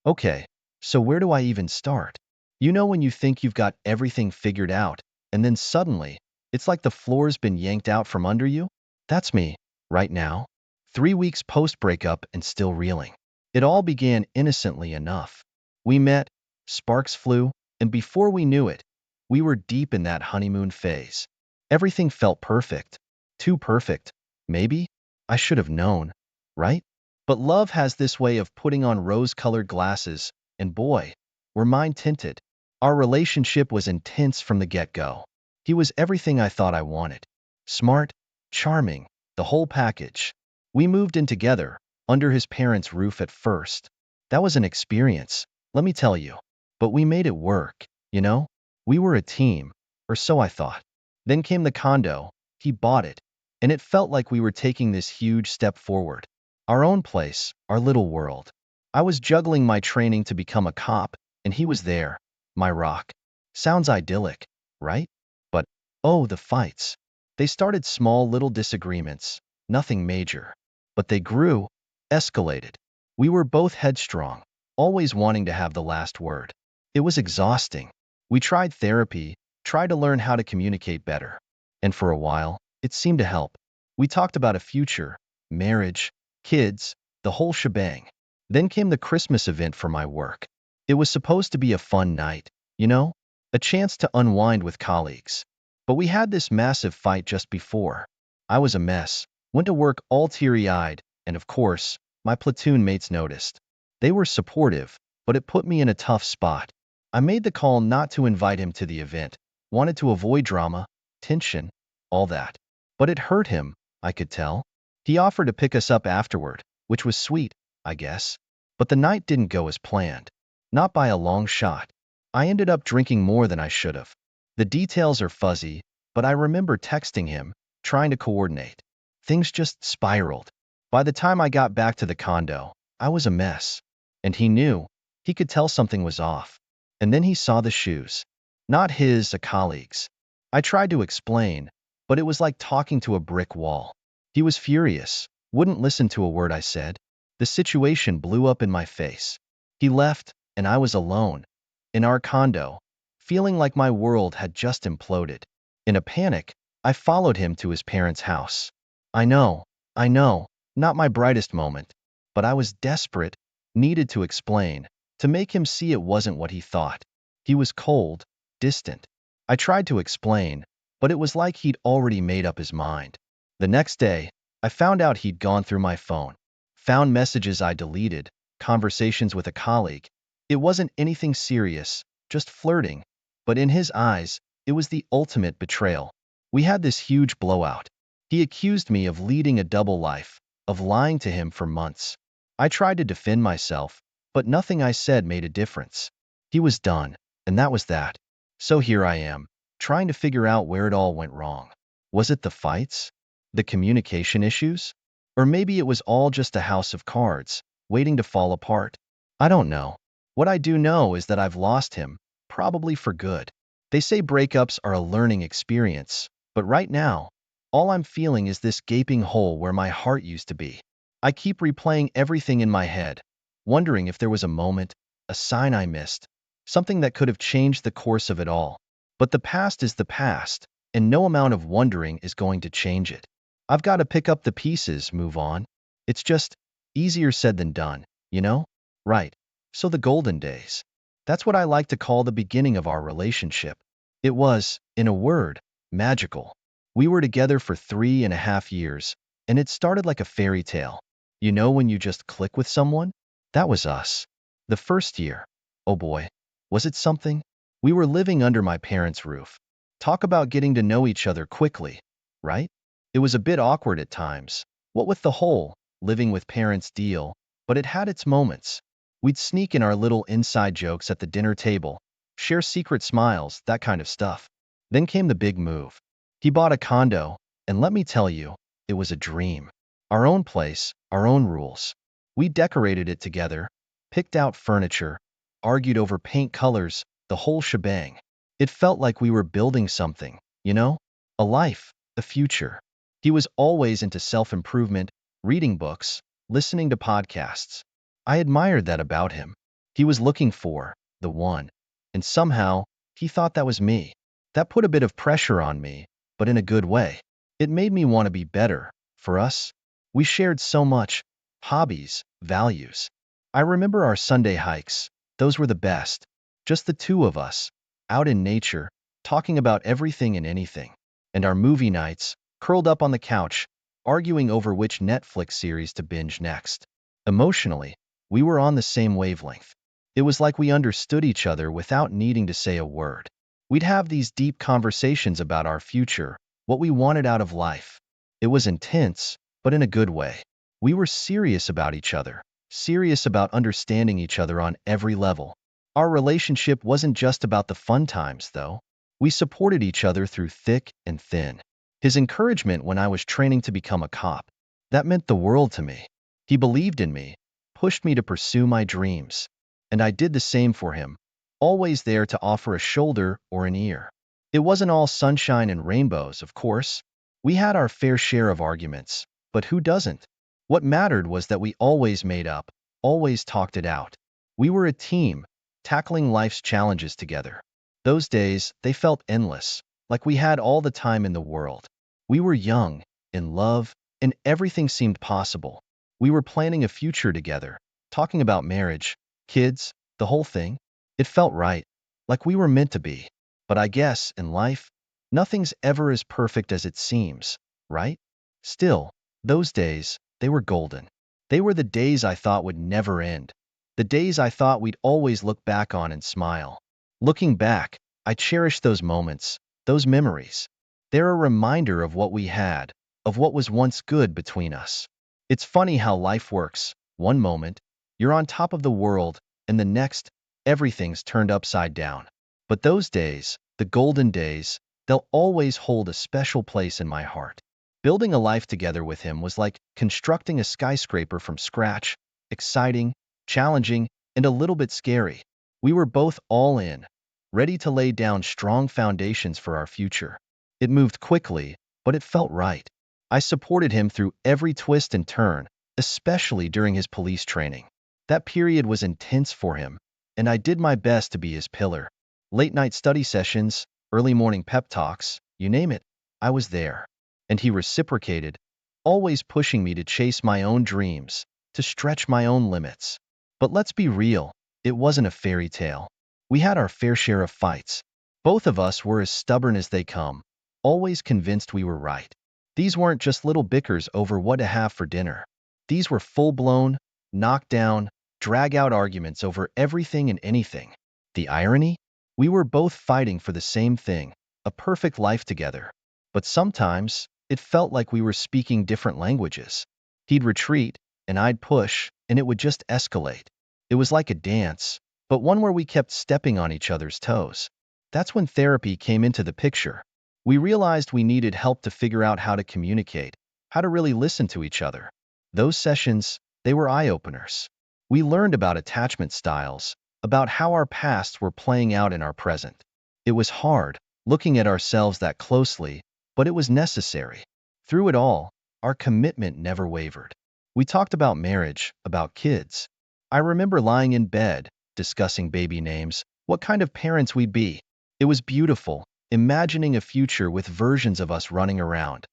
Okay, so where do I even start? You know when you think you've got everything figured out, and then suddenly, it's like the floor's been yanked out from under you? That's me, right now. 3 weeks post-breakup and still reeling. It all began innocently enough. We met, sparks flew, and before we knew it, we were deep in that honeymoon phase. Everything felt perfect. Too perfect, maybe? I should have known, right? But love has this way of putting on rose-colored glasses, and boy, were mine tinted. Our relationship was intense from the get-go. He was everything I thought I wanted. Smart, charming, the whole package. We moved in together, under his parents' roof at first. That was an experience, let me tell you. But we made it work, you know? We were a team, or so I thought. Then came the condo, he bought it, and it felt like we were taking this huge step forward. Our own place, our little world. I was juggling my training to become a cop, and he was there, my rock. Sounds idyllic, right? But, oh, the fights. They started small little disagreements, nothing major. But they grew, escalated. We were both headstrong, always wanting to have the last word. It was exhausting. We tried therapy, tried to learn how to communicate better. And for a while, it seemed to help. We talked about a future, marriage, kids, the whole shebang. Then came the Christmas event for my work. It was supposed to be a fun night, you know? A chance to unwind with colleagues. But we had this massive fight just before. I was a mess, went to work all teary-eyed, and of course, my platoon mates noticed. They were supportive, but it put me in a tough spot. I made the call not to invite him to the event, wanted to avoid drama, tension, all that. But it hurt him, I could tell. He offered to pick us up afterward, which was sweet, I guess. But the night didn't go as planned. Not by a long shot. I ended up drinking more than I should have. The details are fuzzy, but I remember texting him, trying to coordinate. Things just spiraled. By the time I got back to the condo, I was a mess. And he knew. He could tell something was off. And then he saw the shoes. Not his, a colleague's. I tried to explain, but it was like talking to a brick wall. He was furious, wouldn't listen to a word I said. The situation blew up in my face. He left, and I was alone, in our condo, feeling like my world had just imploded. In a panic, I followed him to his parents' house. I know, I know, not my brightest moment, but I was desperate, needed to explain, to make him see it wasn't what he thought. He was cold, distant. I tried to explain, but it was like he'd already made up his mind. The next day, I found out he'd gone through my phone, found messages I deleted, conversations with a colleague. It wasn't anything serious, just flirting. But in his eyes, it was the ultimate betrayal. We had this huge blowout. He accused me of leading a double life, of lying to him for months. I tried to defend myself, but nothing I said made a difference. He was done, and that was that. So here I am, trying to figure out where it all went wrong. Was it the fights? The communication issues? Or maybe it was all just a house of cards, waiting to fall apart? I don't know. What I do know is that I've lost him, probably for good. They say breakups are a learning experience, but right now, all I'm feeling is this gaping hole where my heart used to be. I keep replaying everything in my head, wondering if there was a moment, a sign I missed, something that could have changed the course of it all. But the past is the past, and no amount of wondering is going to change it. I've got to pick up the pieces, move on. It's just easier said than done, you know? Right. So the golden days. That's what I like to call the beginning of our relationship. It was, in a word, magical. We were together for 3.5 years, and it started like a fairy tale. You know when you just click with someone? That was us. The first year. Oh boy. Was it something? We were living under my parents' roof. Talk about getting to know each other quickly, right? It was a bit awkward at times, what with the whole living with parents deal, but it had its moments. We'd sneak in our little inside jokes at the dinner table, share secret smiles, that kind of stuff. Then came the big move. He bought a condo, and let me tell you, it was a dream. Our own place, our own rules. We decorated it together, picked out furniture, argued over paint colors, the whole shebang. It felt like we were building something, you know? A life, a future. He was always into self-improvement, reading books, listening to podcasts. I admired that about him. He was looking for the one, and somehow he thought that was me. That put a bit of pressure on me, but in a good way. It made me want to be better. For us, we shared so much hobbies, values. I remember our Sunday hikes. Those were the best. Just the two of us, out in nature, talking about everything and anything. And our movie nights, curled up on the couch, arguing over which Netflix series to binge next. Emotionally, we were on the same wavelength. It was like we understood each other without needing to say a word. We'd have these deep conversations about our future, what we wanted out of life. It was intense, but in a good way. We were serious about each other, serious about understanding each other on every level. Our relationship wasn't just about the fun times, though. We supported each other through thick and thin. His encouragement when I was training to become a cop, that meant the world to me. He believed in me, pushed me to pursue my dreams. And I did the same for him, always there to offer a shoulder or an ear. It wasn't all sunshine and rainbows, of course. We had our fair share of arguments, but who doesn't? What mattered was that we always made up, always talked it out. We were a team, tackling life's challenges together. Those days, they felt endless, like we had all the time in the world. We were young, in love, and everything seemed possible. We were planning a future together, talking about marriage, kids, the whole thing. It felt right, like we were meant to be. But I guess, in life, nothing's ever as perfect as it seems, right? Still, those days, they were golden. They were the days I thought would never end. The days I thought we'd always look back on and smile. Looking back, I cherish those moments, those memories. They're a reminder of what we had, of what was once good between us. It's funny how life works. One moment, you're on top of the world, and the next, everything's turned upside down. But those days, the golden days, they'll always hold a special place in my heart. Building a life together with him was like constructing a skyscraper from scratch, exciting, challenging, and a little bit scary. We were both all in, ready to lay down strong foundations for our future. It moved quickly, but it felt right. I supported him through every twist and turn, especially during his police training. That period was intense for him, and I did my best to be his pillar. Late night study sessions, early morning pep talks, you name it, I was there. And he reciprocated, always pushing me to chase my own dreams, to stretch my own limits. But let's be real, it wasn't a fairy tale. We had our fair share of fights. Both of us were as stubborn as they come, always convinced we were right. These weren't just little bickers over what to have for dinner. These were full-blown, knockdown, drag-out arguments over everything and anything. The irony? We were both fighting for the same thing, a perfect life together. But sometimes, it felt like we were speaking different languages. He'd retreat, and I'd push, and it would just escalate. It was like a dance, but one where we kept stepping on each other's toes. That's when therapy came into the picture. We realized we needed help to figure out how to communicate, how to really listen to each other. Those sessions, they were eye-openers. We learned about attachment styles, about how our pasts were playing out in our present. It was hard, looking at ourselves that closely, but it was necessary. Through it all, our commitment never wavered. We talked about marriage, about kids. I remember lying in bed, discussing baby names, what kind of parents we'd be. It was beautiful, imagining a future with versions of us running around.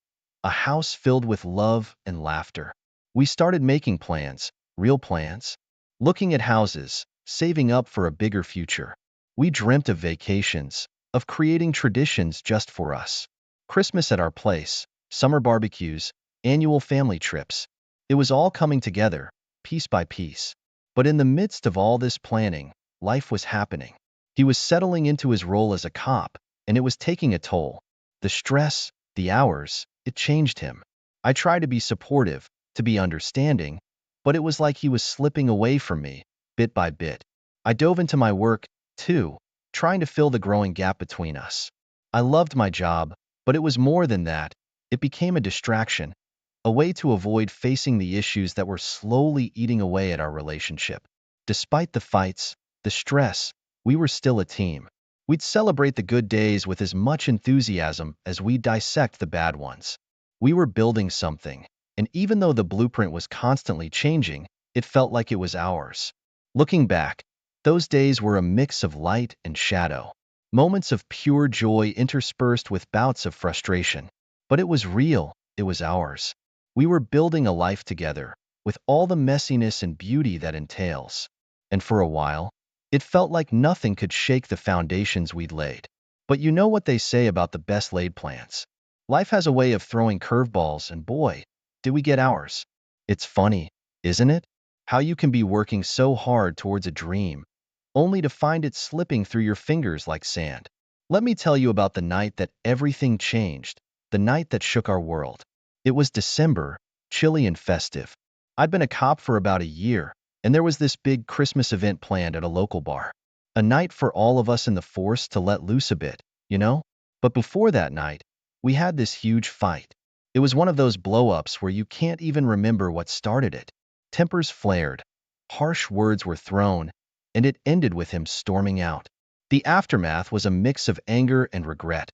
A house filled with love and laughter. We started making plans, real plans. Looking at houses, saving up for a bigger future. We dreamt of vacations, of creating traditions just for us. Christmas at our place, summer barbecues, annual family trips. It was all coming together, piece by piece. But in the midst of all this planning, life was happening. He was settling into his role as a cop, and it was taking a toll. The stress, the hours, it changed him. I tried to be supportive, to be understanding, but it was like he was slipping away from me, bit by bit. I dove into my work, too, trying to fill the growing gap between us. I loved my job, but it was more than that. It became a distraction, a way to avoid facing the issues that were slowly eating away at our relationship. Despite the fights, the stress, we were still a team. We'd celebrate the good days with as much enthusiasm as we dissect the bad ones. We were building something, and even though the blueprint was constantly changing, it felt like it was ours. Looking back, Those days were a mix of light and shadow, moments of pure joy interspersed with bouts of frustration. But it was real, it was ours. We were building a life together, with all the messiness and beauty that entails. And for a while, it felt like nothing could shake the foundations we'd laid. But you know what they say about the best laid plans. Life has a way of throwing curveballs, and boy, did we get ours. It's funny, isn't it? How you can be working so hard towards a dream, only to find it slipping through your fingers like sand. Let me tell you about the night that everything changed, the night that shook our world. It was December, chilly and festive. I'd been a cop for about a year, and there was this big Christmas event planned at a local bar. A night for all of us in the force to let loose a bit, you know? But before that night, we had this huge fight. It was one of those blow-ups where you can't even remember what started it. Tempers flared, harsh words were thrown, and it ended with him storming out. The aftermath was a mix of anger and regret,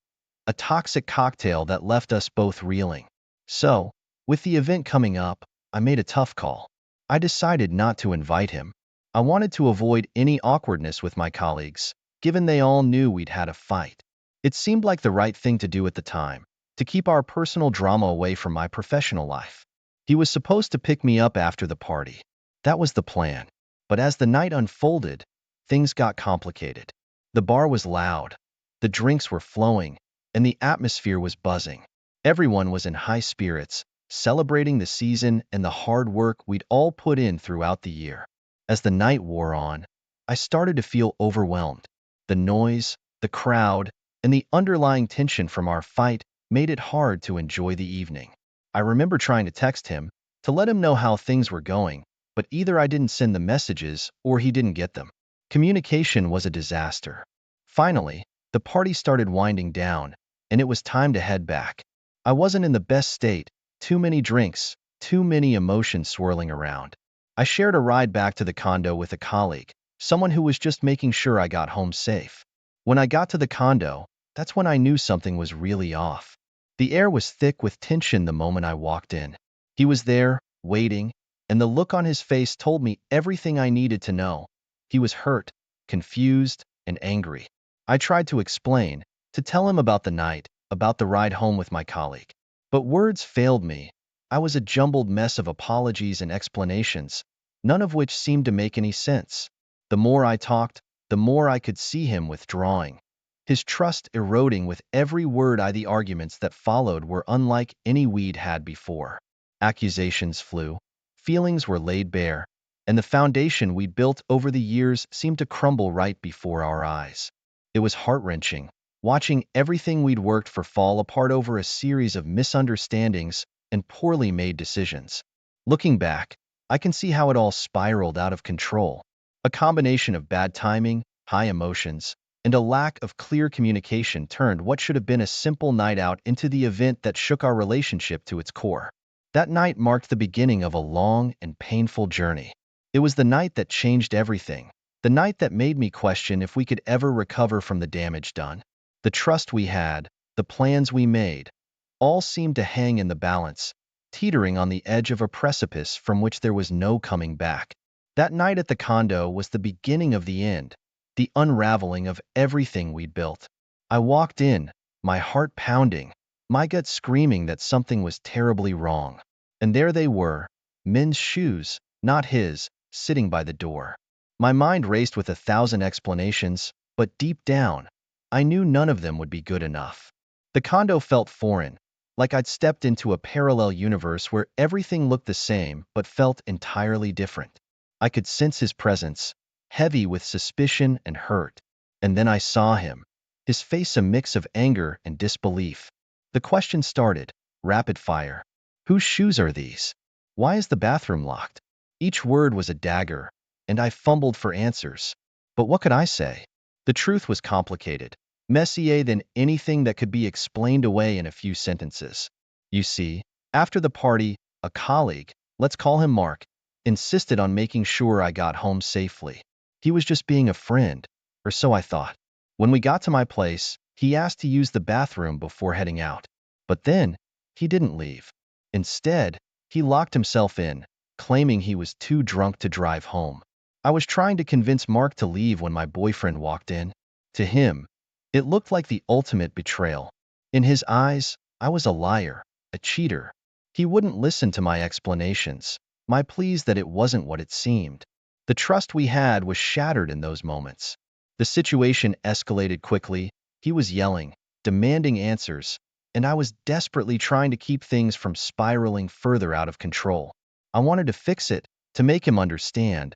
a toxic cocktail that left us both reeling. So, with the event coming up, I made a tough call. I decided not to invite him. I wanted to avoid any awkwardness with my colleagues, given they all knew we'd had a fight. It seemed like the right thing to do at the time, to keep our personal drama away from my professional life. He was supposed to pick me up after the party. That was the plan. But as the night unfolded, things got complicated. The bar was loud, the drinks were flowing, and the atmosphere was buzzing. Everyone was in high spirits, celebrating the season and the hard work we'd all put in throughout the year. As the night wore on, I started to feel overwhelmed. The noise, the crowd, and the underlying tension from our fight made it hard to enjoy the evening. I remember trying to text him to let him know how things were going, but either I didn't send the messages or he didn't get them. Communication was a disaster. Finally, the party started winding down, and it was time to head back. I wasn't in the best state, too many drinks, too many emotions swirling around. I shared a ride back to the condo with a colleague, someone who was just making sure I got home safe. When I got to the condo, that's when I knew something was really off. The air was thick with tension the moment I walked in. He was there, waiting, and the look on his face told me everything I needed to know. He was hurt, confused, and angry. I tried to explain, to tell him about the night, about the ride home with my colleague. But words failed me. I was a jumbled mess of apologies and explanations, none of which seemed to make any sense. The more I talked, the more I could see him withdrawing. His trust eroding with every word. The arguments that followed were unlike any we'd had before. Accusations flew, feelings were laid bare, and the foundation we'd built over the years seemed to crumble right before our eyes. It was heart-wrenching, watching everything we'd worked for fall apart over a series of misunderstandings and poorly made decisions. Looking back, I can see how it all spiraled out of control. A combination of bad timing, high emotions, and a lack of clear communication turned what should have been a simple night out into the event that shook our relationship to its core. That night marked the beginning of a long and painful journey. It was the night that changed everything, the night that made me question if we could ever recover from the damage done. The trust we had, the plans we made, all seemed to hang in the balance, teetering on the edge of a precipice from which there was no coming back. That night at the condo was the beginning of the end, the unraveling of everything we'd built. I walked in, my heart pounding, my gut screaming that something was terribly wrong. And there they were, men's shoes, not his, sitting by the door. My mind raced with 1,000 explanations, but deep down, I knew none of them would be good enough. The condo felt foreign, like I'd stepped into a parallel universe where everything looked the same but felt entirely different. I could sense his presence, heavy with suspicion and hurt. And then I saw him, his face a mix of anger and disbelief. The question started, rapid fire. Whose shoes are these? Why is the bathroom locked? Each word was a dagger, and I fumbled for answers. But what could I say? The truth was complicated, messier than anything that could be explained away in a few sentences. You see, after the party, a colleague, let's call him Mark, insisted on making sure I got home safely. He was just being a friend, or so I thought. When we got to my place, he asked to use the bathroom before heading out. But then, he didn't leave. Instead, he locked himself in, claiming he was too drunk to drive home. I was trying to convince Mark to leave when my boyfriend walked in. To him, it looked like the ultimate betrayal. In his eyes, I was a liar, a cheater. He wouldn't listen to my explanations, my pleas that it wasn't what it seemed. The trust we had was shattered in those moments. The situation escalated quickly. He was yelling, demanding answers, and I was desperately trying to keep things from spiraling further out of control. I wanted to fix it, to make him understand,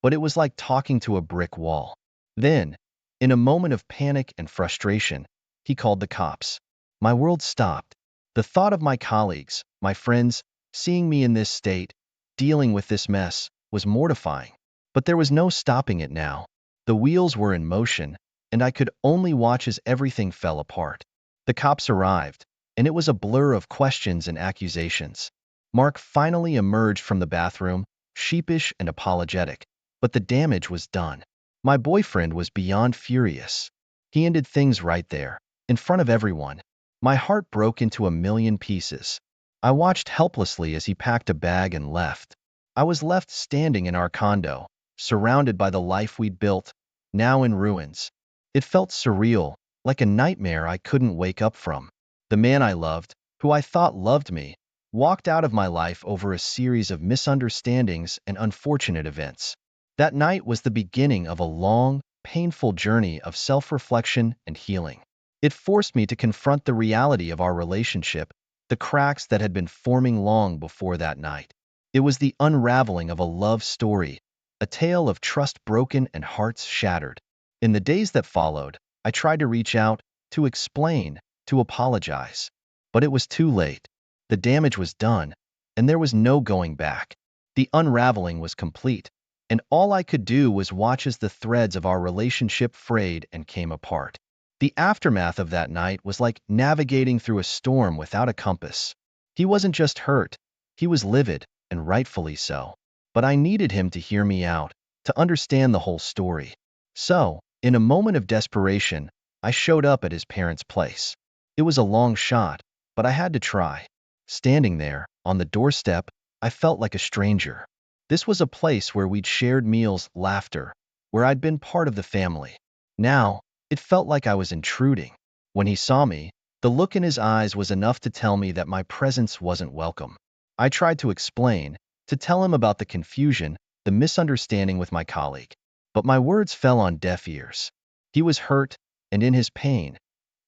but it was like talking to a brick wall. Then, in a moment of panic and frustration, he called the cops. My world stopped. The thought of my colleagues, my friends, seeing me in this state, dealing with this mess, was mortifying. But there was no stopping it now. The wheels were in motion, and I could only watch as everything fell apart. The cops arrived, and it was a blur of questions and accusations. Mark finally emerged from the bathroom, sheepish and apologetic, but the damage was done. My boyfriend was beyond furious. He ended things right there, in front of everyone. My heart broke into a million pieces. I watched helplessly as he packed a bag and left. I was left standing in our condo, surrounded by the life we'd built, now in ruins. It felt surreal, like a nightmare I couldn't wake up from. The man I loved, who I thought loved me, walked out of my life over a series of misunderstandings and unfortunate events. That night was the beginning of a long, painful journey of self-reflection and healing. It forced me to confront the reality of our relationship, the cracks that had been forming long before that night. It was the unraveling of a love story, a tale of trust broken and hearts shattered. In the days that followed, I tried to reach out, to explain, to apologize. But it was too late. The damage was done, and there was no going back. The unraveling was complete, and all I could do was watch as the threads of our relationship frayed and came apart. The aftermath of that night was like navigating through a storm without a compass. He wasn't just hurt, he was livid, and rightfully so. But I needed him to hear me out, to understand the whole story. So, in a moment of desperation, I showed up at his parents' place. It was a long shot, but I had to try. Standing there, on the doorstep, I felt like a stranger. This was a place where we'd shared meals, laughter, where I'd been part of the family. Now, it felt like I was intruding. When he saw me, the look in his eyes was enough to tell me that my presence wasn't welcome. I tried to explain, to tell him about the confusion, the misunderstanding with my colleague. But my words fell on deaf ears. He was hurt, and in his pain,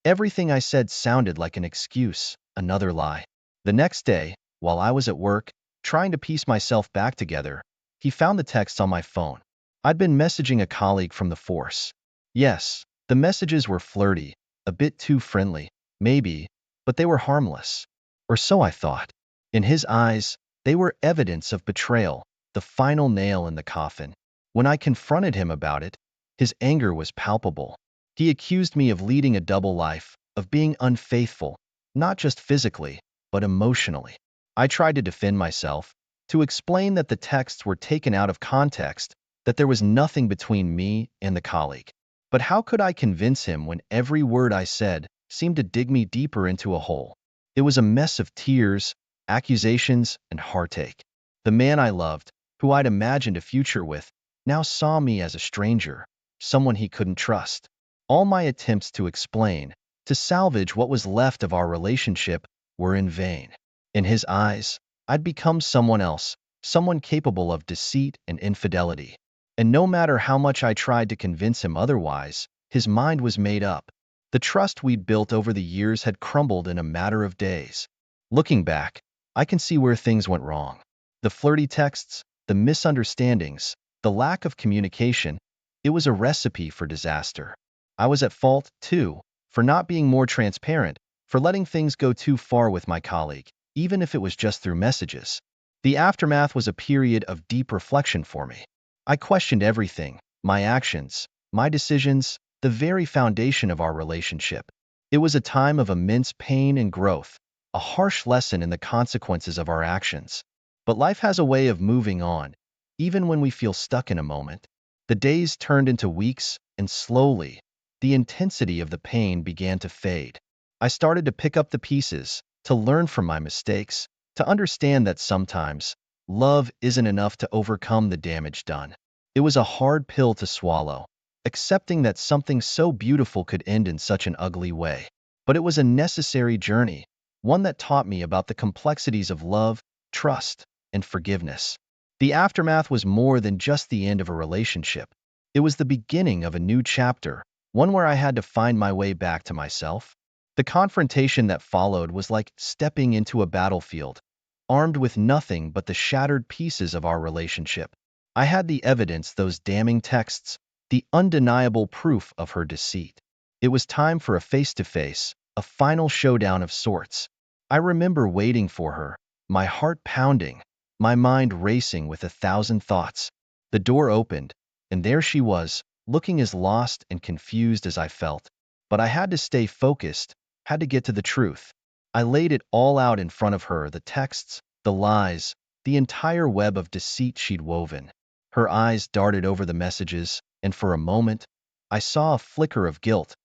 everything I said sounded like an excuse, another lie. The next day, while I was at work, trying to piece myself back together, he found the texts on my phone. I'd been messaging a colleague from the force. Yes, the messages were flirty, a bit too friendly, maybe, but they were harmless. Or so I thought. In his eyes, they were evidence of betrayal, the final nail in the coffin. When I confronted him about it, his anger was palpable. He accused me of leading a double life, of being unfaithful, not just physically, but emotionally. I tried to defend myself, to explain that the texts were taken out of context, that there was nothing between me and the colleague. But how could I convince him when every word I said seemed to dig me deeper into a hole? It was a mess of tears, accusations, and heartache. The man I loved, who I'd imagined a future with, now saw me as a stranger, someone he couldn't trust. All my attempts to explain, to salvage what was left of our relationship, were in vain. In his eyes, I'd become someone else, someone capable of deceit and infidelity. And no matter how much I tried to convince him otherwise, his mind was made up. The trust we'd built over the years had crumbled in a matter of days. Looking back, I can see where things went wrong. The flirty texts, the misunderstandings, the lack of communication, it was a recipe for disaster. I was at fault, too, for not being more transparent, for letting things go too far with my colleague, even if it was just through messages. The aftermath was a period of deep reflection for me. I questioned everything, my actions, my decisions, the very foundation of our relationship. It was a time of immense pain and growth, a harsh lesson in the consequences of our actions. But life has a way of moving on, even when we feel stuck in a moment. The days turned into weeks, and slowly, the intensity of the pain began to fade. I started to pick up the pieces, to learn from my mistakes, to understand that sometimes, love isn't enough to overcome the damage done. It was a hard pill to swallow, accepting that something so beautiful could end in such an ugly way. But it was a necessary journey, one that taught me about the complexities of love, trust, and forgiveness. The aftermath was more than just the end of a relationship. It was the beginning of a new chapter, one where I had to find my way back to myself. The confrontation that followed was like stepping into a battlefield, armed with nothing but the shattered pieces of our relationship. I had the evidence, those damning texts, the undeniable proof of her deceit. It was time for a face-to-face, a final showdown of sorts. I remember waiting for her, my heart pounding, my mind racing with 1,000 thoughts. The door opened, and there she was, looking as lost and confused as I felt. But I had to stay focused, had to get to the truth. I laid it all out in front of her, the texts, the lies, the entire web of deceit she'd woven. Her eyes darted over the messages, and for a moment, I saw a flicker of guilt,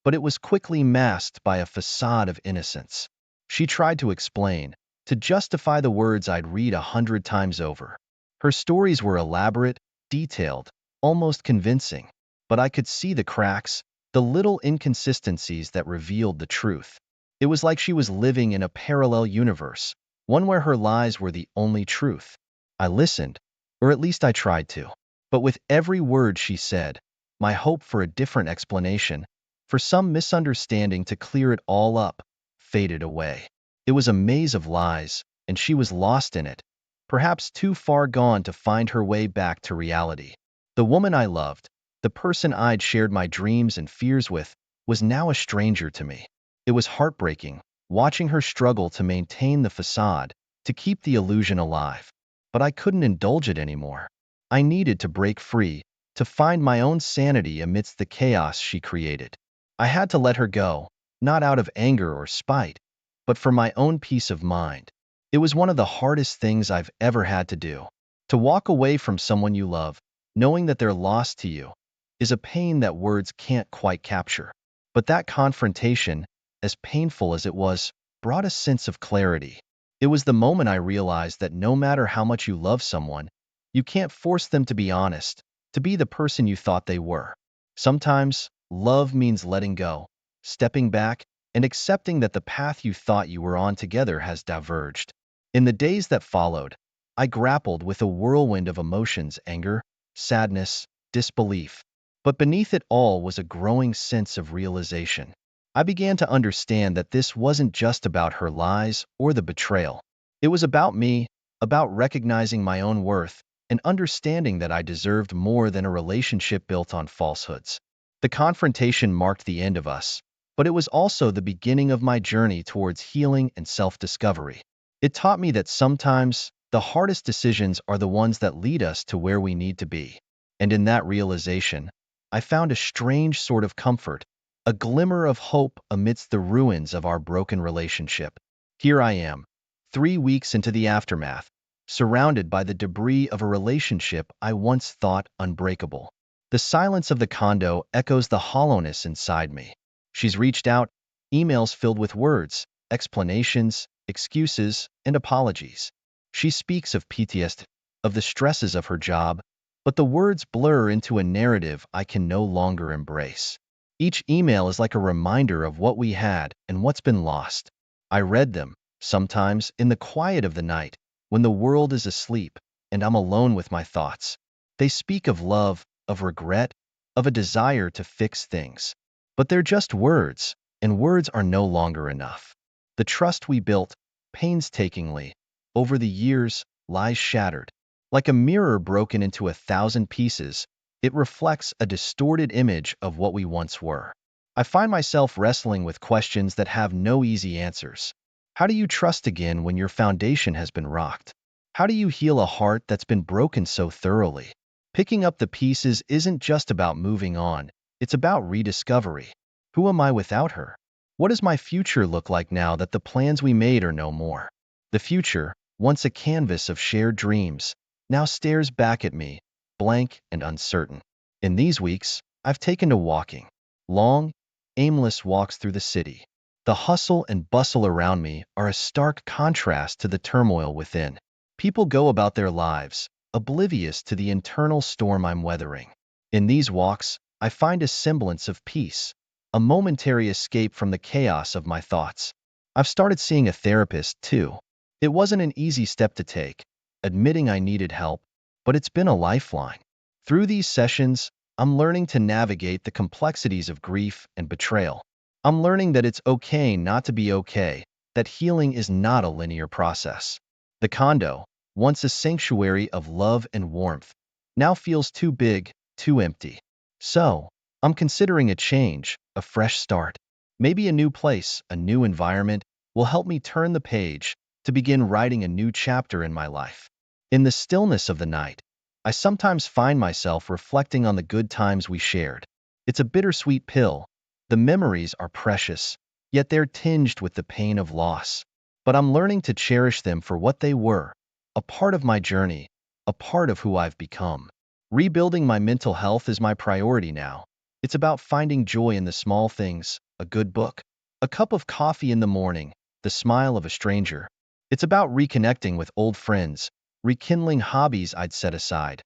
but it was quickly masked by a facade of innocence. She tried to explain, to justify the words I'd read 100 times over. Her stories were elaborate, detailed, almost convincing, but I could see the cracks, the little inconsistencies that revealed the truth. It was like she was living in a parallel universe, one where her lies were the only truth. I listened, or at least I tried to. But with every word she said, my hope for a different explanation, for some misunderstanding to clear it all up, faded away. It was a maze of lies, and she was lost in it, perhaps too far gone to find her way back to reality. The woman I loved, the person I'd shared my dreams and fears with, was now a stranger to me. It was heartbreaking, watching her struggle to maintain the facade, to keep the illusion alive. But I couldn't indulge it anymore. I needed to break free, to find my own sanity amidst the chaos she created. I had to let her go, not out of anger or spite, but for my own peace of mind. It was one of the hardest things I've ever had to do. To walk away from someone you love, knowing that they're lost to you, is a pain that words can't quite capture. But that confrontation, as painful as it was, brought a sense of clarity. It was the moment I realized that no matter how much you love someone, you can't force them to be honest, to be the person you thought they were. Sometimes, love means letting go, stepping back, and accepting that the path you thought you were on together has diverged. In the days that followed, I grappled with a whirlwind of emotions: anger, sadness, disbelief. But beneath it all was a growing sense of realization. I began to understand that this wasn't just about her lies or the betrayal. It was about me, about recognizing my own worth, and understanding that I deserved more than a relationship built on falsehoods. The confrontation marked the end of us, but it was also the beginning of my journey towards healing and self-discovery. It taught me that sometimes the hardest decisions are the ones that lead us to where we need to be. And in that realization, I found a strange sort of comfort, a glimmer of hope amidst the ruins of our broken relationship. Here I am, 3 weeks into the aftermath, surrounded by the debris of a relationship I once thought unbreakable. The silence of the condo echoes the hollowness inside me. She's reached out, emails filled with words, explanations, excuses, and apologies. She speaks of PTSD, of the stresses of her job, but the words blur into a narrative I can no longer embrace. Each email is like a reminder of what we had and what's been lost. I read them, sometimes in the quiet of the night, when the world is asleep and I'm alone with my thoughts. They speak of love, of regret, of a desire to fix things. But they're just words, and words are no longer enough. The trust we built, painstakingly, over the years, lies shattered. Like a mirror broken into 1,000 pieces, it reflects a distorted image of what we once were. I find myself wrestling with questions that have no easy answers. How do you trust again when your foundation has been rocked? How do you heal a heart that's been broken so thoroughly? Picking up the pieces isn't just about moving on, it's about rediscovery. Who am I without her? What does my future look like now that the plans we made are no more? The future, once a canvas of shared dreams, now stares back at me, blank and uncertain. In these weeks, I've taken to walking. Long, aimless walks through the city. The hustle and bustle around me are a stark contrast to the turmoil within. People go about their lives, oblivious to the internal storm I'm weathering. In these walks, I find a semblance of peace, a momentary escape from the chaos of my thoughts. I've started seeing a therapist, too. It wasn't an easy step to take, admitting I needed help, but it's been a lifeline. Through these sessions, I'm learning to navigate the complexities of grief and betrayal. I'm learning that it's okay not to be okay, that healing is not a linear process. The condo, once a sanctuary of love and warmth, now feels too big, too empty. So, I'm considering a change, a fresh start. Maybe a new place, a new environment will help me turn the page to begin writing a new chapter in my life. In the stillness of the night, I sometimes find myself reflecting on the good times we shared. It's a bittersweet pill. The memories are precious, yet they're tinged with the pain of loss. But I'm learning to cherish them for what they were, a part of my journey, a part of who I've become. Rebuilding my mental health is my priority now. It's about finding joy in the small things, a good book, a cup of coffee in the morning, the smile of a stranger. It's about reconnecting with old friends, rekindling hobbies I'd set aside,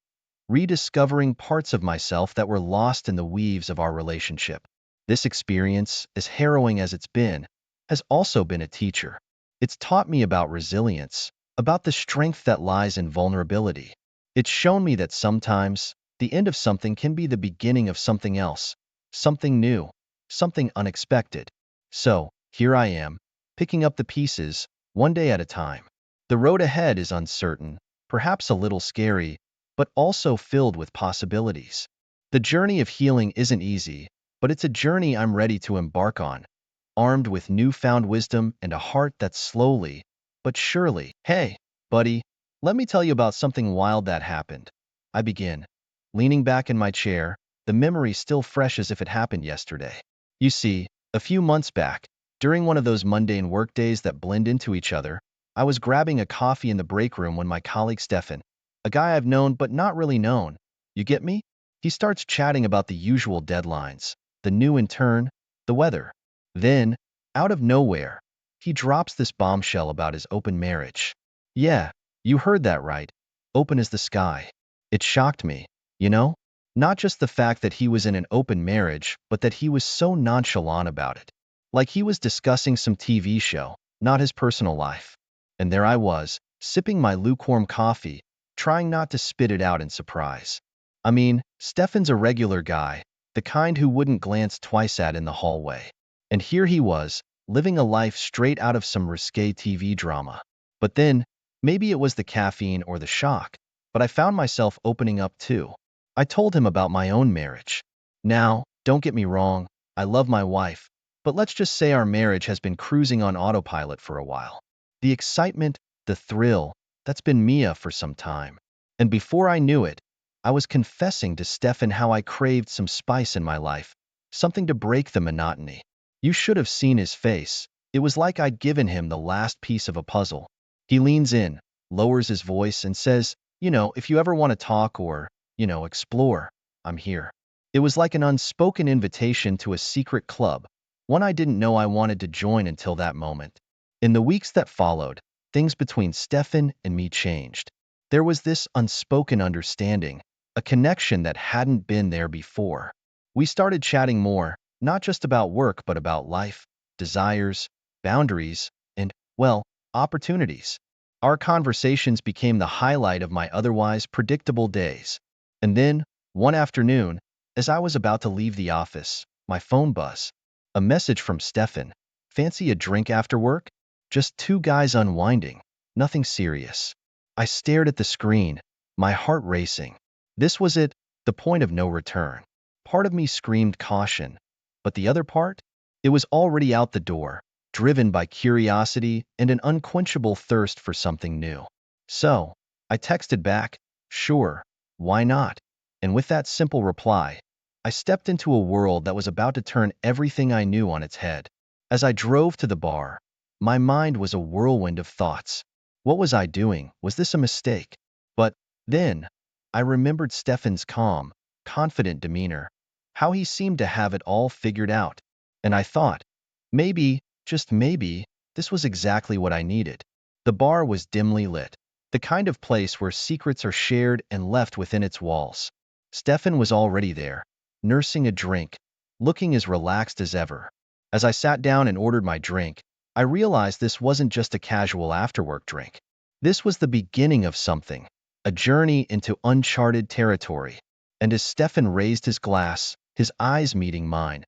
rediscovering parts of myself that were lost in the weaves of our relationship. This experience, as harrowing as it's been, has also been a teacher. It's taught me about resilience, about the strength that lies in vulnerability. It's shown me that sometimes the end of something can be the beginning of something else, something new, something unexpected. So, here I am, picking up the pieces, one day at a time. The road ahead is uncertain, perhaps a little scary, but also filled with possibilities. The journey of healing isn't easy, but it's a journey I'm ready to embark on, armed with newfound wisdom and a heart that's slowly, but surely. Hey, buddy, let me tell you about something wild that happened. I begin, leaning back in my chair, the memory still fresh as if it happened yesterday. You see, a few months back, during one of those mundane workdays that blend into each other, I was grabbing a coffee in the break room when my colleague Stefan, a guy I've known but not really known, you get me? He starts chatting about the usual deadlines, the new intern, the weather. Then, out of nowhere, he drops this bombshell about his open marriage. Yeah, you heard that right. Open as the sky. It shocked me, you know? Not just the fact that he was in an open marriage, but that he was so nonchalant about it. Like he was discussing some TV show, not his personal life. And there I was, sipping my lukewarm coffee, trying not to spit it out in surprise. I mean, Stefan's a regular guy, the kind who wouldn't glance twice at in the hallway. And here he was, living a life straight out of some risque TV drama. But then, maybe it was the caffeine or the shock, but I found myself opening up too. I told him about my own marriage. Now, don't get me wrong, I love my wife, but let's just say our marriage has been cruising on autopilot for a while. The excitement, the thrill, that's been Mia for some time. And before I knew it, I was confessing to Stefan how I craved some spice in my life, something to break the monotony. You should have seen his face. It was like I'd given him the last piece of a puzzle. He leans in, lowers his voice, and says, if you ever want to talk or, explore, I'm here. It was like an unspoken invitation to a secret club, one I didn't know I wanted to join until that moment. In the weeks that followed, things between Stefan and me changed. There was this unspoken understanding, a connection that hadn't been there before. We started chatting more, not just about work but about life, desires, boundaries, and, well, opportunities. Our conversations became the highlight of my otherwise predictable days. And then, one afternoon, as I was about to leave the office, my phone buzzed. A message from Stefan. Fancy a drink after work? Just two guys unwinding. Nothing serious. I stared at the screen, my heart racing. This was it, the point of no return. Part of me screamed caution, but the other part? It was already out the door, driven by curiosity and an unquenchable thirst for something new. So, I texted back, sure, why not? And with that simple reply, I stepped into a world that was about to turn everything I knew on its head. As I drove to the bar, my mind was a whirlwind of thoughts. What was I doing? Was this a mistake? But then, I remembered Stefan's calm, confident demeanor, how he seemed to have it all figured out. And I thought, maybe, just maybe, this was exactly what I needed. The bar was dimly lit. the kind of place where secrets are shared and left within its walls. Stefan was already there, nursing a drink, looking as relaxed as ever. As I sat down and ordered my drink, I realized this wasn't just a casual after-work drink. This was the beginning of something, a journey into uncharted territory. And as Stefan raised his glass, his eyes meeting mine,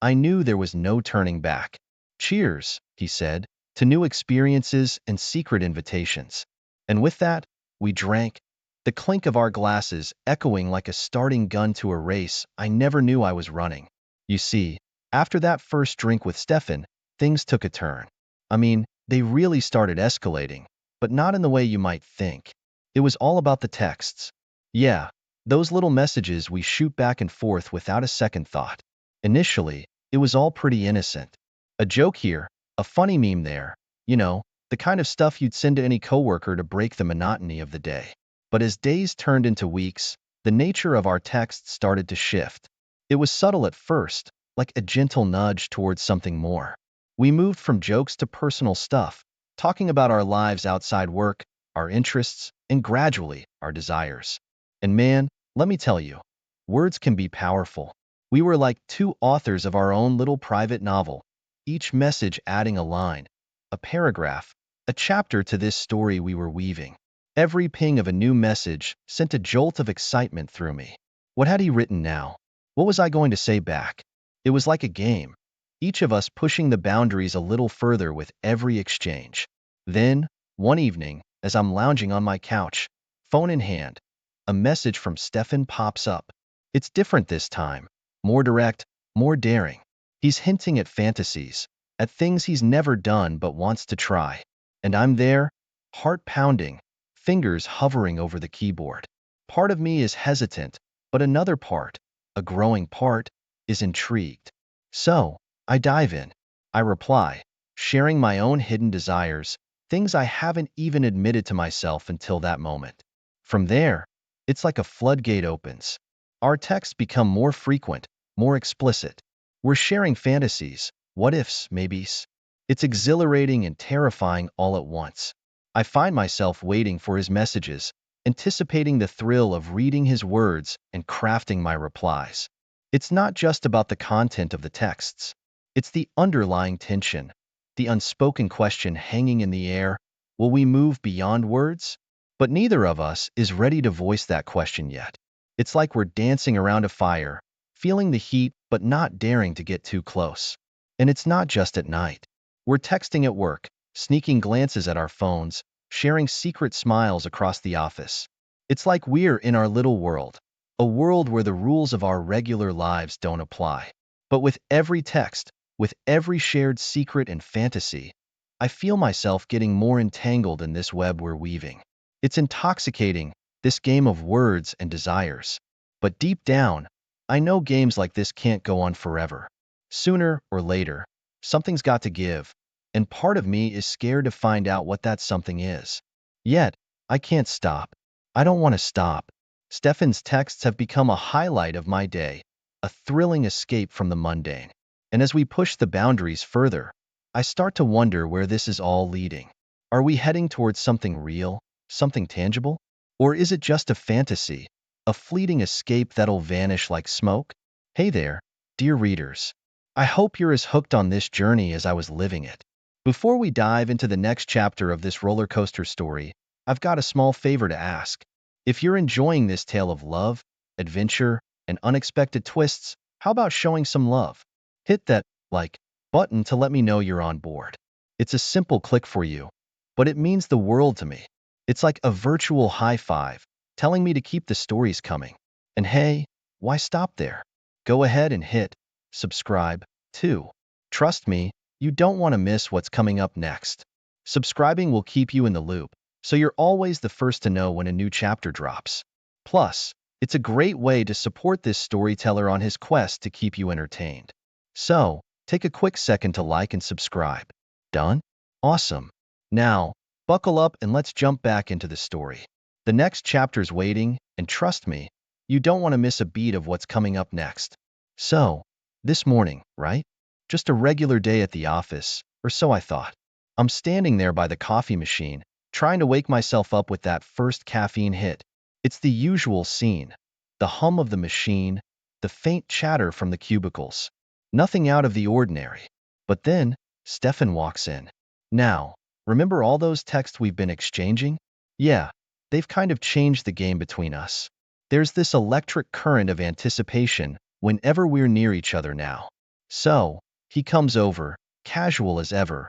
I knew there was no turning back. Cheers, he said, to new experiences and secret invitations. And with that, we drank, the clink of our glasses echoing like a starting gun to a race I never knew I was running. You see, after that first drink with Stefan, things took a turn. I mean, they really started escalating, but not in the way you might think. It was all about the texts. Yeah, those little messages we shoot back and forth without a second thought. Initially, it was all pretty innocent. A joke here, a funny meme there, you know, the kind of stuff you'd send to any coworker to break the monotony of the day. But as days turned into weeks, the nature of our texts started to shift. It was subtle at first, like a gentle nudge towards something more. We moved from jokes to personal stuff, talking about our lives outside work, our interests, and gradually, our desires. And man, let me tell you, words can be powerful. We were like two authors of our own little private novel, each message adding a line, a paragraph, a chapter to this story we were weaving. Every ping of a new message sent a jolt of excitement through me. What had he written now? What was I going to say back? It was like a game, each of us pushing the boundaries a little further with every exchange. Then, one evening, as I'm lounging on my couch, phone in hand, a message from Stefan pops up. It's different this time, more direct, more daring. He's hinting at fantasies, at things he's never done but wants to try. And I'm there, heart pounding, fingers hovering over the keyboard. Part of me is hesitant, but another part, a growing part, is intrigued. So, I dive in. I reply, sharing my own hidden desires, things I haven't even admitted to myself until that moment. From there, it's like a floodgate opens. Our texts become more frequent, more explicit. We're sharing fantasies, what ifs, maybes. It's exhilarating and terrifying all at once. I find myself waiting for his messages, anticipating the thrill of reading his words and crafting my replies. It's not just about the content of the texts. It's the underlying tension, the unspoken question hanging in the air, will we move beyond words? But neither of us is ready to voice that question yet. It's like we're dancing around a fire, feeling the heat but not daring to get too close. And it's not just at night. We're texting at work, sneaking glances at our phones, sharing secret smiles across the office. It's like we're in our little world, a world where the rules of our regular lives don't apply. But with every text, with every shared secret and fantasy, I feel myself getting more entangled in this web we're weaving. It's intoxicating, this game of words and desires. But deep down, I know games like this can't go on forever. Sooner or later, something's got to give, and part of me is scared to find out what that something is. Yet, I can't stop. I don't want to stop. Stefan's texts have become a highlight of my day, a thrilling escape from the mundane. And as we push the boundaries further, I start to wonder where this is all leading. Are we heading towards something real, something tangible? Or is it just a fantasy, a fleeting escape that'll vanish like smoke? Hey there, dear readers. I hope you're as hooked on this journey as I was living it. Before we dive into the next chapter of this roller coaster story, I've got a small favor to ask. If you're enjoying this tale of love, adventure, and unexpected twists, how about showing some love? Hit that like button to let me know you're on board. It's a simple click for you, but it means the world to me. It's like a virtual high five, telling me to keep the stories coming. And hey, why stop there? Go ahead and hit subscribe, too. Trust me, you don't want to miss what's coming up next. Subscribing will keep you in the loop, so you're always the first to know when a new chapter drops. Plus, it's a great way to support this storyteller on his quest to keep you entertained. So, take a quick second to like and subscribe. Done? Awesome. Now, buckle up and let's jump back into the story. The next chapter's waiting, and trust me, you don't want to miss a beat of what's coming up next. So, this morning, right? Just a regular day at the office, or so I thought. I'm standing there by the coffee machine, trying to wake myself up with that first caffeine hit. It's the usual scene. The hum of the machine, the faint chatter from the cubicles. Nothing out of the ordinary. But then, Stefan walks in. Now, remember all those texts we've been exchanging? Yeah, they've kind of changed the game between us. There's this electric current of anticipation whenever we're near each other now. So, he comes over, casual as ever,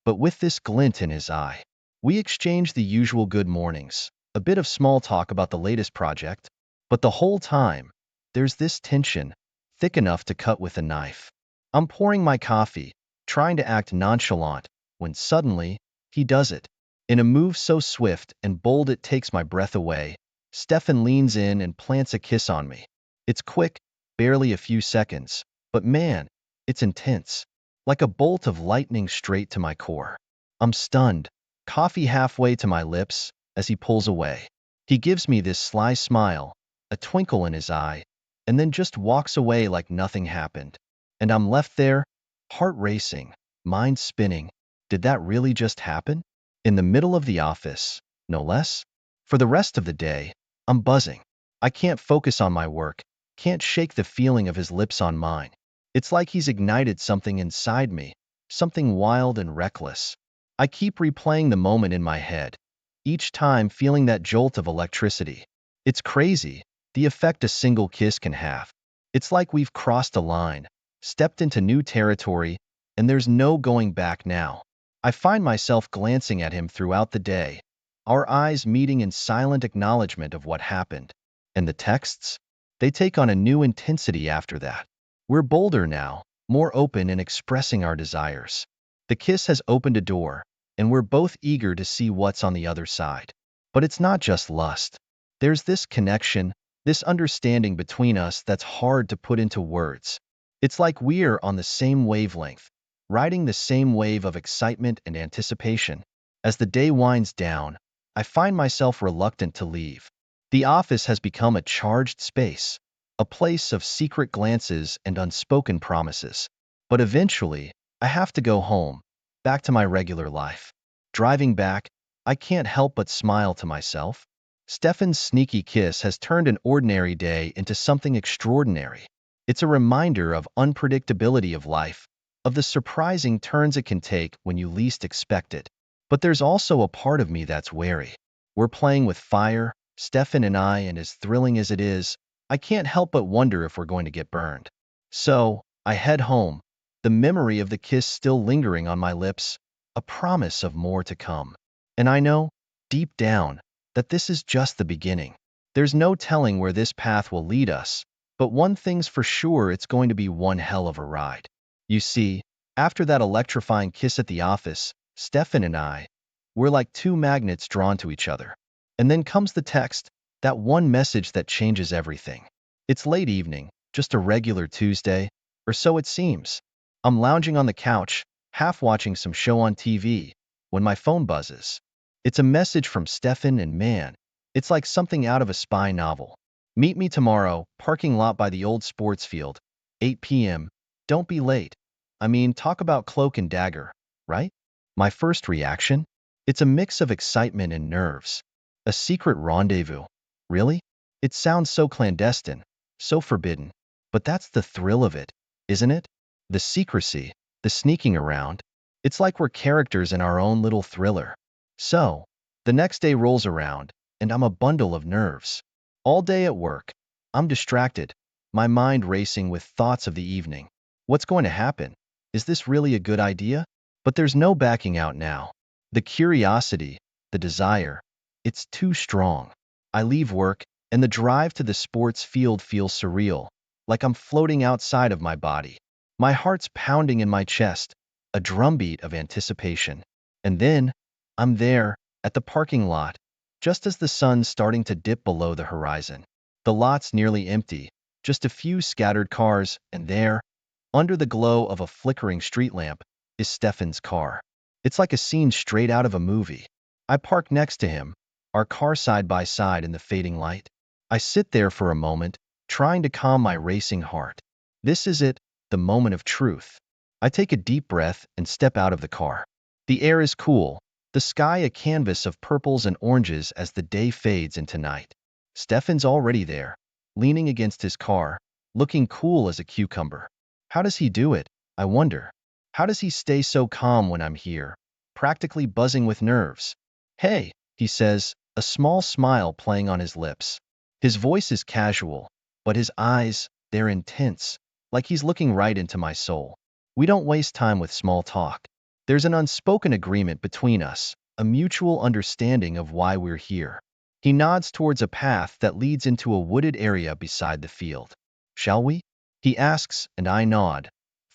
but with this glint in his eye. We exchange the usual good mornings, a bit of small talk about the latest project, but the whole time, there's this tension, thick enough to cut with a knife. I'm pouring my coffee, trying to act nonchalant, when suddenly, he does it. In a move so swift and bold it takes my breath away, Stefan leans in and plants a kiss on me. It's quick, barely a few seconds, but man, it's intense. Like a bolt of lightning straight to my core. I'm stunned, coffee halfway to my lips, as he pulls away. He gives me this sly smile, a twinkle in his eye, and then just walks away like nothing happened. And I'm left there, heart racing, mind spinning. Did that really just happen? In the middle of the office, no less? For the rest of the day, I'm buzzing. I can't focus on my work, can't shake the feeling of his lips on mine. It's like he's ignited something inside me, something wild and reckless. I keep replaying the moment in my head, each time feeling that jolt of electricity. It's crazy, the effect a single kiss can have. It's like we've crossed a line, stepped into new territory, and there's no going back now. I find myself glancing at him throughout the day, our eyes meeting in silent acknowledgement of what happened. And the texts? They take on a new intensity after that. We're bolder now, more open in expressing our desires. The kiss has opened a door, and we're both eager to see what's on the other side. But it's not just lust. There's this connection, this understanding between us that's hard to put into words. It's like we're on the same wavelength, riding the same wave of excitement and anticipation. As the day winds down, I find myself reluctant to leave. The office has become a charged space, a place of secret glances and unspoken promises. But eventually, I have to go home, back to my regular life. Driving back, I can't help but smile to myself. Stefan's sneaky kiss has turned an ordinary day into something extraordinary. It's a reminder of unpredictability of life, of the surprising turns it can take when you least expect it. But there's also a part of me that's wary. We're playing with fire, Stefan and I, and as thrilling as it is, I can't help but wonder if we're going to get burned. So, I head home, the memory of the kiss still lingering on my lips, a promise of more to come. And I know, deep down, that this is just the beginning. There's no telling where this path will lead us, but one thing's for sure, it's going to be one hell of a ride. You see, after that electrifying kiss at the office, Stefan and I, we're like two magnets drawn to each other. And then comes the text, that one message that changes everything. It's late evening, just a regular Tuesday, or so it seems. I'm lounging on the couch, half watching some show on TV, when my phone buzzes. It's a message from Stefan, and man, it's like something out of a spy novel. Meet me tomorrow, parking lot by the old sports field, 8 p.m. Don't be late. I mean, talk about cloak and dagger, right? My first reaction? It's a mix of excitement and nerves. A secret rendezvous. Really? It sounds so clandestine, so forbidden. But that's the thrill of it, isn't it? The secrecy, the sneaking around. It's like we're characters in our own little thriller. So, the next day rolls around, and I'm a bundle of nerves. All day at work, I'm distracted, my mind racing with thoughts of the evening. What's going to happen? Is this really a good idea? But there's no backing out now. The curiosity, the desire, it's too strong. I leave work, and the drive to the sports field feels surreal, like I'm floating outside of my body. My heart's pounding in my chest, a drumbeat of anticipation. And then, I'm there, at the parking lot, just as the sun's starting to dip below the horizon. The lot's nearly empty, just a few scattered cars, and there, under the glow of a flickering street lamp, is Stefan's car. It's like a scene straight out of a movie. I park next to him, our car side by side in the fading light. I sit there for a moment, trying to calm my racing heart. This is it, the moment of truth. I take a deep breath and step out of the car. The air is cool, The sky a canvas of purples and oranges as the day fades into night. Stefan's already there, leaning against his car, looking cool as a cucumber. How does he do it, I wonder? How does he stay so calm when I'm here, practically buzzing with nerves? Hey, he says, a small smile playing on his lips. His voice is casual, but his eyes, they're intense, like he's looking right into my soul. We don't waste time with small talk. There's an unspoken agreement between us, a mutual understanding of why we're here. He nods towards a path that leads into a wooded area beside the field. Shall we? He asks, and I nod,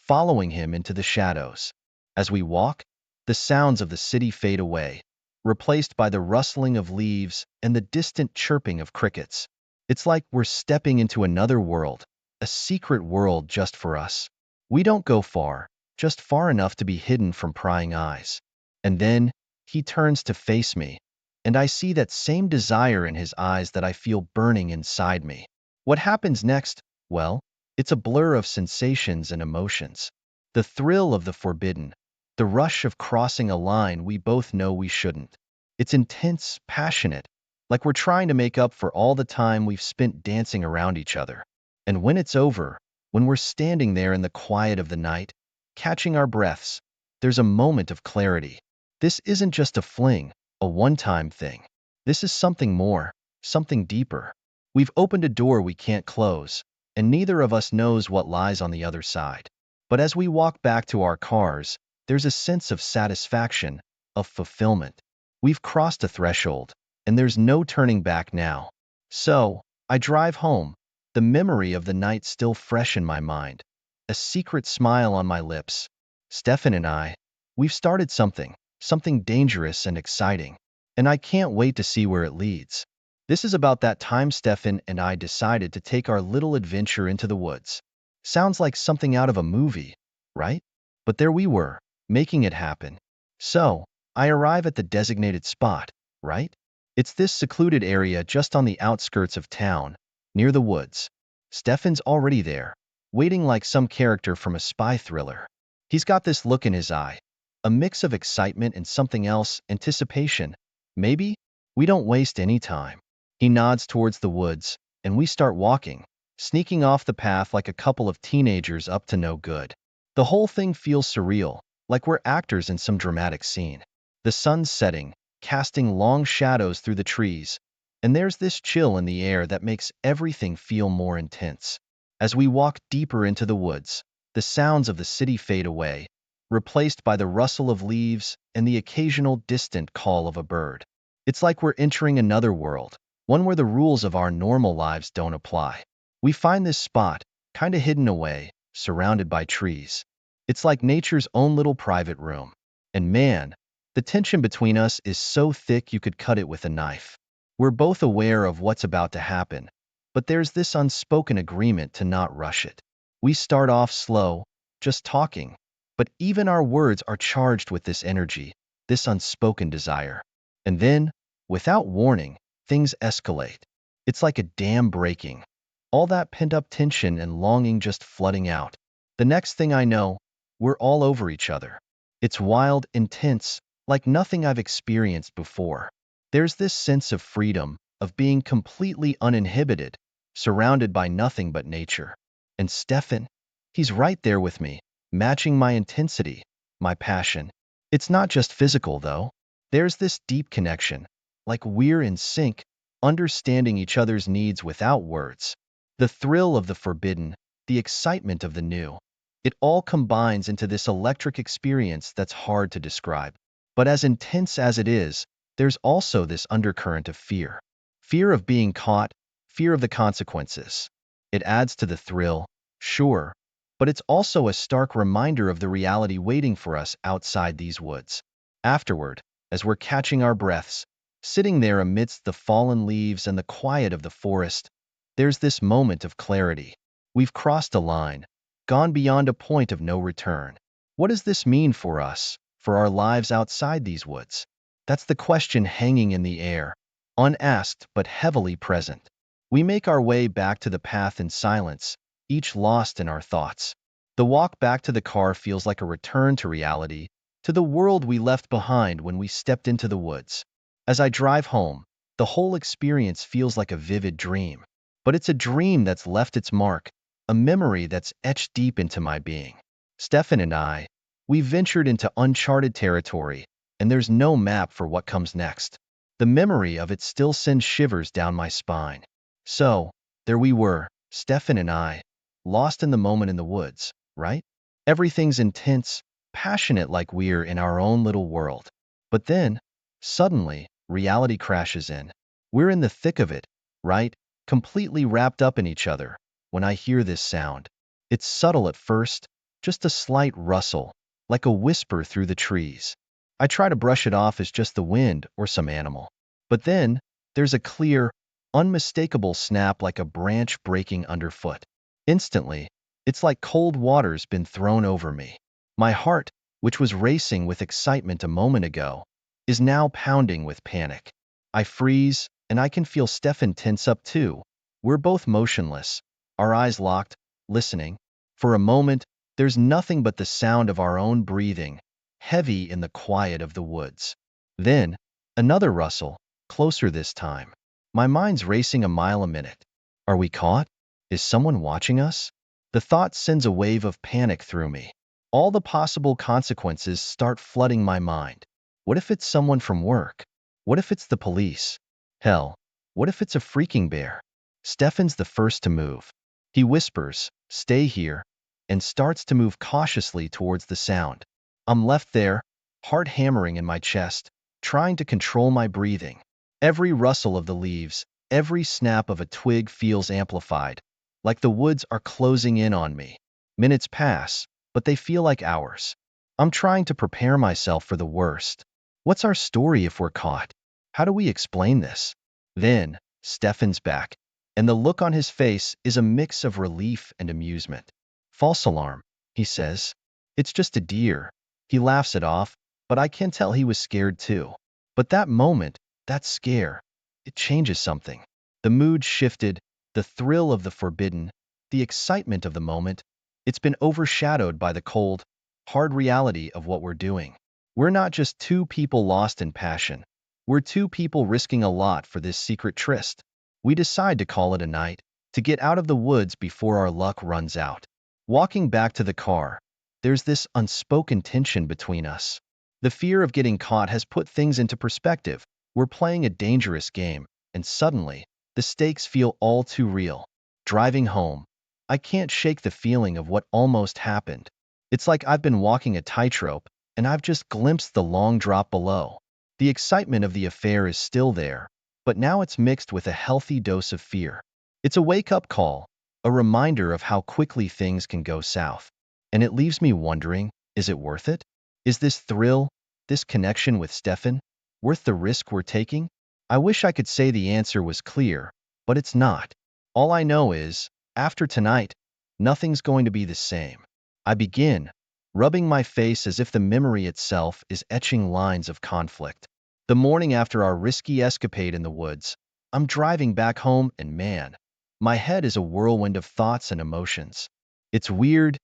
following him into the shadows. As we walk, the sounds of the city fade away, replaced by the rustling of leaves and the distant chirping of crickets. It's like we're stepping into another world, a secret world just for us. We don't go far, just far enough to be hidden from prying eyes. And then, he turns to face me, and I see that same desire in his eyes that I feel burning inside me. What happens next? Well, it's a blur of sensations and emotions. The thrill of the forbidden, the rush of crossing a line we both know we shouldn't. It's intense, passionate, like we're trying to make up for all the time we've spent dancing around each other. And when it's over, when we're standing there in the quiet of the night, catching our breaths, there's a moment of clarity. This isn't just a fling, a one-time thing. This is something more, something deeper. We've opened a door we can't close, and neither of us knows what lies on the other side. But as we walk back to our cars, there's a sense of satisfaction, of fulfillment. We've crossed a threshold, and there's no turning back now. So, I drive home, the memory of the night still fresh in my mind, a secret smile on my lips. Stefan and I, we've started something dangerous and exciting, and I can't wait to see where it leads. This is about that time Stefan and I decided to take our little adventure into the woods. Sounds like something out of a movie, right? But there we were, making it happen. So, I arrive at the designated spot, right? It's this secluded area just on the outskirts of town, near the woods. Stefan's already there, waiting like some character from a spy thriller. He's got this look in his eye, a mix of excitement and something else, anticipation. Maybe? We don't waste any time. He nods towards the woods, and we start walking, sneaking off the path like a couple of teenagers up to no good. The whole thing feels surreal, like we're actors in some dramatic scene. The sun's setting, casting long shadows through the trees, and there's this chill in the air that makes everything feel more intense. As we walk deeper into the woods, the sounds of the city fade away, replaced by the rustle of leaves and the occasional distant call of a bird. It's like we're entering another world, one where the rules of our normal lives don't apply. We find this spot, kinda hidden away, surrounded by trees. It's like nature's own little private room. And man, the tension between us is so thick you could cut it with a knife. We're both aware of what's about to happen, but there's this unspoken agreement to not rush it. We start off slow, just talking, but even our words are charged with this energy, this unspoken desire. And then, without warning, things escalate. It's like a dam breaking. All that pent-up tension and longing just flooding out. The next thing I know, we're all over each other. It's wild, intense, like nothing I've experienced before. There's this sense of freedom, of being completely uninhibited, surrounded by nothing but nature. And Stefan, he's right there with me, matching my intensity, my passion. It's not just physical, though. There's this deep connection, like we're in sync, understanding each other's needs without words. The thrill of the forbidden, the excitement of the new. It all combines into this electric experience that's hard to describe. But as intense as it is, there's also this undercurrent of fear. Fear of being caught, fear of the consequences. It adds to the thrill, sure, but it's also a stark reminder of the reality waiting for us outside these woods. Afterward, as we're catching our breaths, sitting there amidst the fallen leaves and the quiet of the forest, there's this moment of clarity. We've crossed a line, gone beyond a point of no return. What does this mean for us, for our lives outside these woods? That's the question hanging in the air, unasked but heavily present. We make our way back to the path in silence, each lost in our thoughts. The walk back to the car feels like a return to reality, to the world we left behind when we stepped into the woods. As I drive home, the whole experience feels like a vivid dream. But it's a dream that's left its mark, a memory that's etched deep into my being. Stefan and I, we ventured into uncharted territory, and there's no map for what comes next. The memory of it still sends shivers down my spine. So, there we were, Stefan and I, lost in the moment in the woods, right? Everything's intense, passionate like we're in our own little world. But then, suddenly, reality crashes in. We're in the thick of it, right? Completely wrapped up in each other. When I hear this sound, it's subtle at first, just a slight rustle, like a whisper through the trees. I try to brush it off as just the wind or some animal. But then, there's a clear, unmistakable snap like a branch breaking underfoot. Instantly, it's like cold water's been thrown over me. My heart, which was racing with excitement a moment ago, is now pounding with panic. I freeze, and I can feel Stefan tense up too. We're both motionless, our eyes locked, listening. For a moment, there's nothing but the sound of our own breathing, heavy in the quiet of the woods. Then, another rustle, closer this time. My mind's racing a mile a minute. Are we caught? Is someone watching us? The thought sends a wave of panic through me. All the possible consequences start flooding my mind. What if it's someone from work? What if it's the police? Hell, what if it's a freaking bear? Stefan's the first to move. He whispers, "Stay here," and starts to move cautiously towards the sound. I'm left there, heart hammering in my chest, trying to control my breathing. Every rustle of the leaves, every snap of a twig feels amplified, like the woods are closing in on me. Minutes pass, but they feel like hours. I'm trying to prepare myself for the worst. What's our story if we're caught? How do we explain this? Then, Stefan's back, and the look on his face is a mix of relief and amusement. "False alarm," he says. "It's just a deer." He laughs it off, but I can tell he was scared too. But that moment, that scare, it changes something. The mood shifted, the thrill of the forbidden, the excitement of the moment, it's been overshadowed by the cold, hard reality of what we're doing. We're not just two people lost in passion. We're two people risking a lot for this secret tryst. We decide to call it a night, to get out of the woods before our luck runs out. Walking back to the car, there's this unspoken tension between us. The fear of getting caught has put things into perspective. We're playing a dangerous game, and suddenly, the stakes feel all too real. Driving home, I can't shake the feeling of what almost happened. It's like I've been walking a tightrope, and I've just glimpsed the long drop below. The excitement of the affair is still there, but now it's mixed with a healthy dose of fear. It's a wake-up call, a reminder of how quickly things can go south. And it leaves me wondering, is it worth it? Is this thrill, this connection with Stefan, worth the risk we're taking? I wish I could say the answer was clear, but it's not. All I know is, after tonight, nothing's going to be the same. I begin, rubbing my face as if the memory itself is etching lines of conflict. The morning after our risky escapade in the woods, I'm driving back home and man, my head is a whirlwind of thoughts and emotions. It's weird,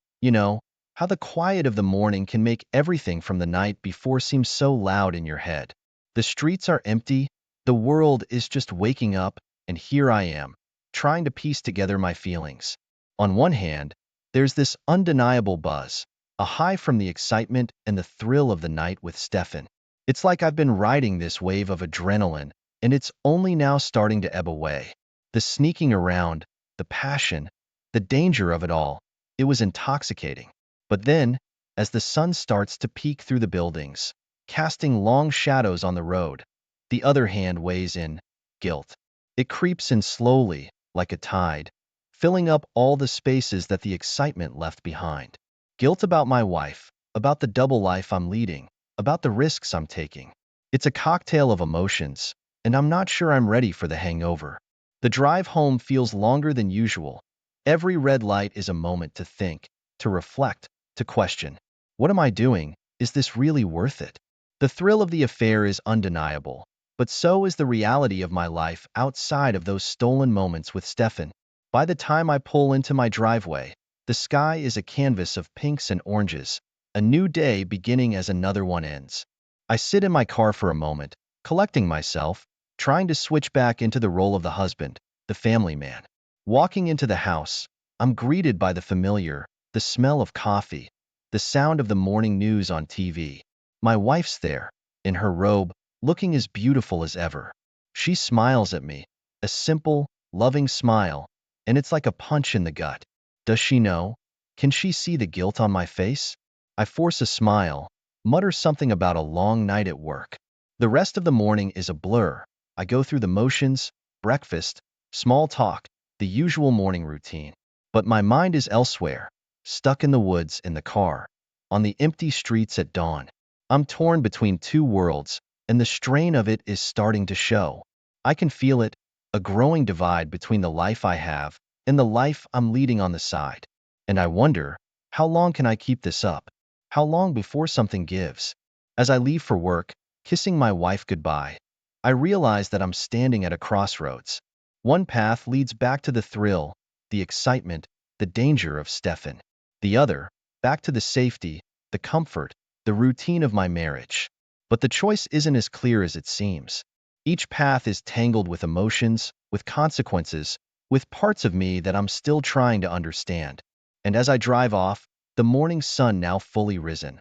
how the quiet of the morning can make everything from the night before seem so loud in your head. The streets are empty, the world is just waking up, and here I am, trying to piece together my feelings. On one hand, there's this undeniable buzz, a high from the excitement and the thrill of the night with Stefan. It's like I've been riding this wave of adrenaline, and it's only now starting to ebb away. The sneaking around, the passion, the danger of it all, it was intoxicating. But then, as the sun starts to peek through the buildings, casting long shadows on the road, the other hand weighs in, guilt. It creeps in slowly, like a tide, filling up all the spaces that the excitement left behind. Guilt about my wife, about the double life I'm leading, about the risks I'm taking. It's a cocktail of emotions, and I'm not sure I'm ready for the hangover. The drive home feels longer than usual. Every red light is a moment to think, to reflect, to question. What am I doing? Is this really worth it? The thrill of the affair is undeniable, but so is the reality of my life outside of those stolen moments with Stefan. By the time I pull into my driveway, the sky is a canvas of pinks and oranges, A new day beginning as another one ends. I sit in my car for a moment, collecting myself, trying to switch back into the role of the husband, the family man. Walking into the house, I'm greeted by the familiar, the smell of coffee, the sound of the morning news on TV. My wife's there, in her robe, looking as beautiful as ever. She smiles at me, a simple, loving smile, and it's like a punch in the gut. Does she know? Can she see the guilt on my face? I force a smile, mutter something about a long night at work. The rest of the morning is a blur. I go through the motions, breakfast, small talk, the usual morning routine. But my mind is elsewhere, stuck in the woods, in the car, on the empty streets at dawn. I'm torn between two worlds, and the strain of it is starting to show. I can feel it, a growing divide between the life I have and the life I'm leading on the side. And I wonder, how long can I keep this up? How long before something gives? As I leave for work, kissing my wife goodbye, I realize that I'm standing at a crossroads. One path leads back to the thrill, the excitement, the danger of Stefan. The other, back to the safety, the comfort, the routine of my marriage. But the choice isn't as clear as it seems. Each path is tangled with emotions, with consequences, with parts of me that I'm still trying to understand. And as I drive off, the morning sun now fully risen,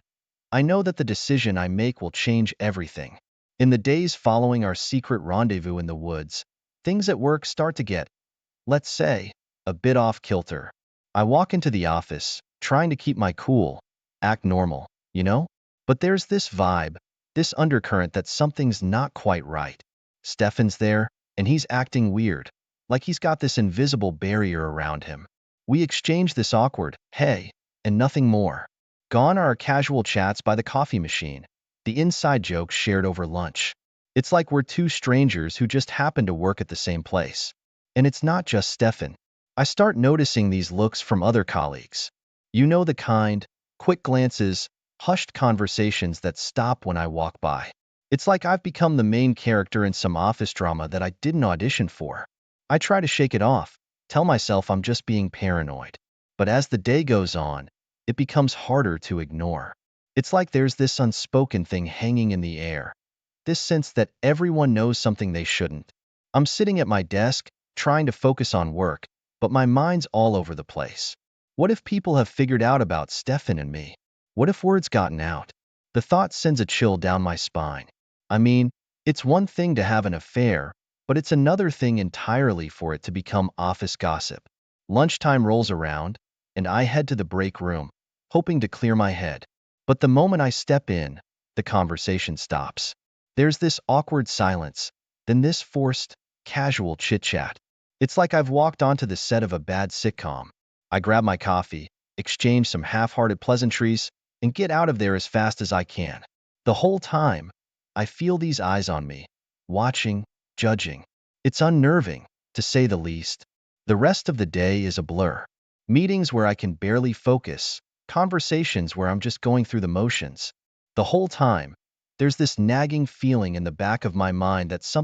I know that the decision I make will change everything. In the days following our secret rendezvous in the woods, things at work start to get, let's say, a bit off kilter. I walk into the office, trying to keep my cool, act normal, you know? But there's this vibe, this undercurrent that something's not quite right. Stefan's there, and he's acting weird, like he's got this invisible barrier around him. We exchange this awkward, hey, and nothing more. Gone are our casual chats by the coffee machine, the inside jokes shared over lunch. It's like we're two strangers who just happen to work at the same place. And it's not just Stefan. I start noticing these looks from other colleagues. You know, the kind, quick glances, hushed conversations that stop when I walk by. It's like I've become the main character in some office drama that I didn't audition for. I try to shake it off, tell myself I'm just being paranoid. But as the day goes on, it becomes harder to ignore. It's like there's this unspoken thing hanging in the air, this sense that everyone knows something they shouldn't. I'm sitting at my desk, trying to focus on work, but my mind's all over the place. What if people have figured out about Stefan and me? What if word's gotten out? The thought sends a chill down my spine. I mean, it's one thing to have an affair, but it's another thing entirely for it to become office gossip. Lunchtime rolls around, and I head to the break room, hoping to clear my head. But the moment I step in, the conversation stops. There's this awkward silence, then this forced, casual chit-chat. It's like I've walked onto the set of a bad sitcom. I grab my coffee, exchange some half-hearted pleasantries, and get out of there as fast as I can. The whole time, I feel these eyes on me, watching, judging. It's unnerving, to say the least. The rest of the day is a blur. Meetings where I can barely focus, conversations where I'm just going through the motions. The whole time, there's this nagging feeling in the back of my mind that something